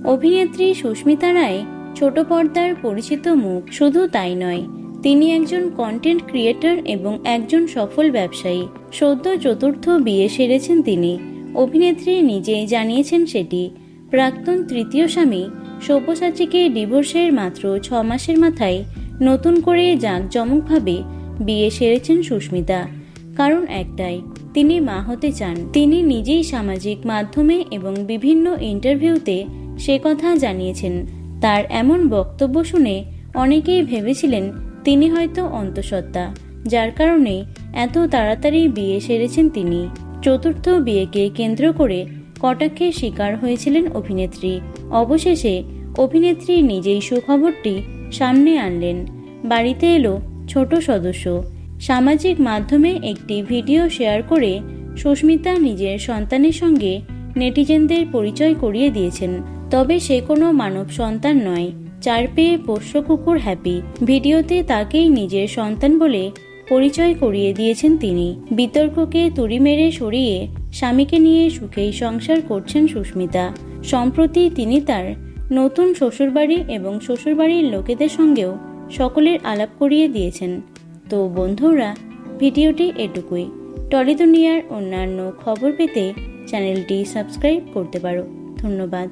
অভিনেত্রী সুস্মিতা রায় ছোট পর্দার পরিচিত মুখ। শুধু তাই নয়, তিনি একজন কন্টেন্ট ক্রিয়েটর এবং একজন সফল ব্যবসায়ী। সদ্য চতুর্থ বিয়ে সেরেছেন তিনি। অভিনেত্রী নিজেই জানিয়েছেন সেটি। প্রাক্তন তৃতীয় স্বামী সব্যসাচীকে ডিভোর্সের মাত্র 6 মাসের মাথায় নতুন করে জাঁকজমকভাবে বিয়ে সেরেছেন সুস্মিতা। কারণ একটাই, তিনি মা হতে চান। তিনি নিজেই সামাজিক মাধ্যমে এবং বিভিন্ন ইন্টারভিউতে সে কথা জানিয়েছেন। তার এমন বক্তব্য শুনে অনেকেই ভেবেছিলেন তিনি হয়তো অন্তঃসত্ত্বা, যার কারণে এত তাড়াতাড়ি বিয়ে সেরেছেন তিনি। চতুর্থ বিয়েকে কেন্দ্র করে কটাক্ষের শিকার হয়েছিলেন অভিনেত্রী। অবশেষে অভিনেত্রী নিজেই সুখবরটি সামনে আনলেন। বাড়িতে এলো ছোট সদস্য। সামাজিক মাধ্যমে একটি ভিডিও শেয়ার করে সুস্মিতা নিজের সন্তানের সঙ্গে নেটিজেনদের পরিচয় করিয়ে দিয়েছেন। তবে সে কোনো মানব সন্তান নয়, 4 পেয়ে পোষ্য কুকুর হ্যাপি। ভিডিওতে তাকেই নিজের সন্তান বলে পরিচয় করিয়ে দিয়েছেন তিনি। বিতর্ককে তুড়ি মেরে সরিয়ে স্বামীকে নিয়ে সুখেই সংসার করছেন সুস্মিতা। সম্প্রতি তিনি তার নতুন শ্বশুরবাড়ি এবং শ্বশুরবাড়ির লোকেদের সঙ্গেও সকলের আলাপ করিয়ে দিয়েছেন। তো বন্ধুরা, ভিডিওটি এটুকুই। টলি দুনিয়ার অন্যান্য খবর পেতে চ্যানেলটি সাবস্ক্রাইব করতে পারো। ধন্যবাদ।